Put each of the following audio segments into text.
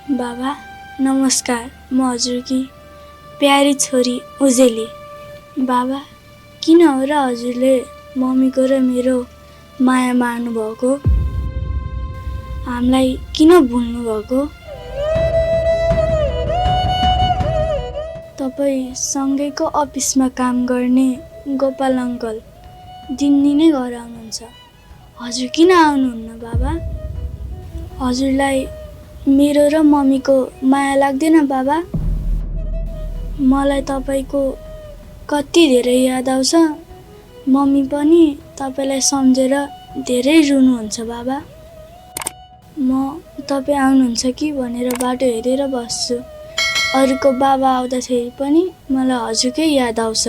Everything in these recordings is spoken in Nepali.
बाबा नमस्कार, म हजुरकी प्यारी छोरी उजेली। बाबा किन हो र हजुरले मम्मीको र मेरो माया मार्नु भएको? हामीलाई किन भुल्नु भएको? तपाईँ सँगैको अफिसमा काम गर्ने गोपाल अङ्कल दिनदिनै घर आउनुहुन्छ। हजुर किन आउनुहुन्न बाबा? हजुरलाई मेरो र मम्मीको माया लाग्दैन बाबा? मलाई तपाईँको कति धेरै याद आउँछ। मम्मी पनि तपाईँलाई सम्झेर धेरै रुनुहुन्छ बाबा। म तपाईँ आउनुहुन्छ कि भनेर बाटो हेरेर बस्छु। अरूको बाबा आउँदाखेरि पनि मलाई हजुरकै याद आउँछ।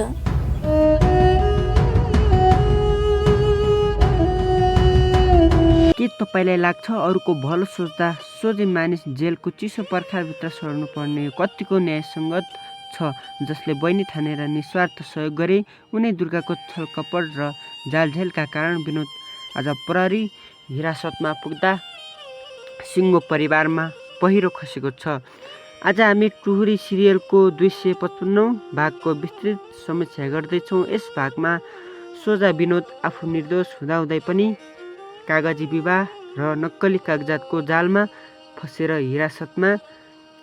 के तपाईँलाई लाग्छ अरूको भलो सोच्दा सोझै मानिस जेलको चिसो पर्खालभित्र सर्नु पर्ने कतिको न्यायसङ्गत छ? जसले बहिनी ठानेर निस्वार्थ सहयोग गरे उनै दुर्गाको छलकपट र जालझेलका कारण विनोद आज प्रहरी हिरासतमा पुग्दा सिङ्गो परिवारमा पहिरो खसेको छ। आज हामी टुहुरी सिरियलको 255औं भागको विस्तृत समीक्षा गर्दैछौँ। यस भागमा सोझा विनोद आफू निर्दोष हुँदाहुँदै पनि कागजी विवाह र नक्कली कागजातको जालमा फसेर हिरासतमा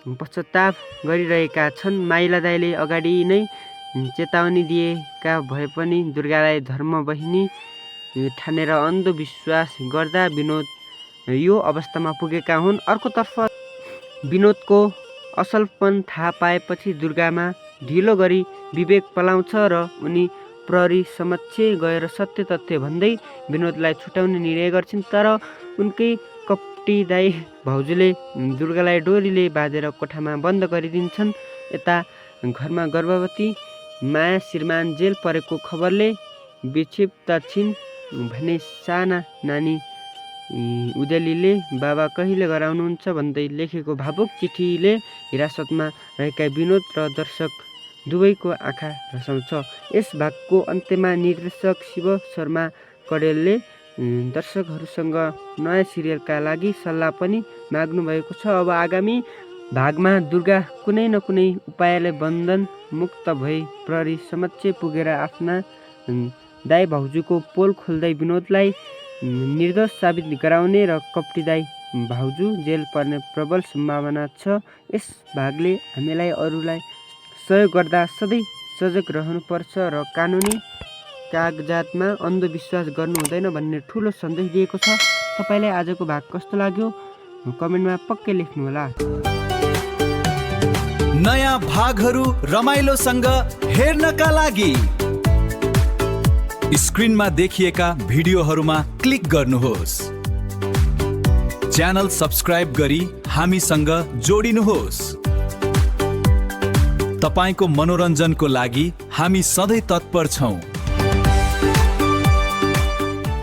पश्चाताप गरिरहेका छन्। माइला दाइले अगाडि नै चेतावनी दिएका भए पनि दुर्गालाई धर्म बहिनी ठानेर अन्धविश्वास गर्दा विनोद यो अवस्थामा पुगेका हुन्। अर्कोतर्फ विनोदको असलपन थाहा पाएपछि दुर्गामा ढिलो गरी विवेक पलाउँछ र उनी प्रहरी समक्ष गएर सत्य तथ्य भन्दै विनोदलाई छुटाउने निर्णय गर्छिन्। तर उनकै कपटी दाई भाउजूले दुर्गालाई डोरीले बाँधेर कोठामा बन्द गरिदिन्छन्। यता घरमा गर्भवती माया श्रीमान जेल परेको खबरले विक्षिप्त छिन् भने साना नानी उदेलीले बाबा कहिले गराउनुहुन्छ भन्दै लेखेको भावुक चिठीले हिरासतमा रहेका विनोद र दर्शक दुवैको आँखा रसाउँछ। यस भागको अन्त्यमा निर्देशक शिव शर्मा कडेलले दर्शकहरूसँग नयाँ सिरियलका लागि सल्लाह पनि माग्नु भएको छ। अब आगामी भागमा दुर्गा कुनै न कुनै उपायले बन्धन मुक्त भई प्रहरी समक्ष पुगेर आफ्ना दाई भाउजूको पोल खोल्दै विनोदलाई निर्दोष साबित गराउने र कपटी दाई भाउजू जेल पर्ने प्रबल सम्भावना छ। यस भागले हामीलाई अरूलाई सहयोग गर्दा सधैँ सजग रहनुपर्छ र कानुनी कागजातमा अन्धविश्वास गर्नु हुँदैन भन्ने ठुलो सन्देश दिएको छ। तपाईँलाई आजको भाग कस्तो लाग्यो कमेन्टमा पक्कै लेख्नुहोला। नयाँ भागहरू रमाइलोसँग हेर्नका लागि स्क्रिनमा देखिएका भिडियोहरूमा क्लिक गर्नुहोस्। च्यानल सब्स्क्राइब गरी हामीसँग जोडिनुहोस्। तपाईको मनोरञ्जनको लागि हामी सधैँ तत्पर छौं।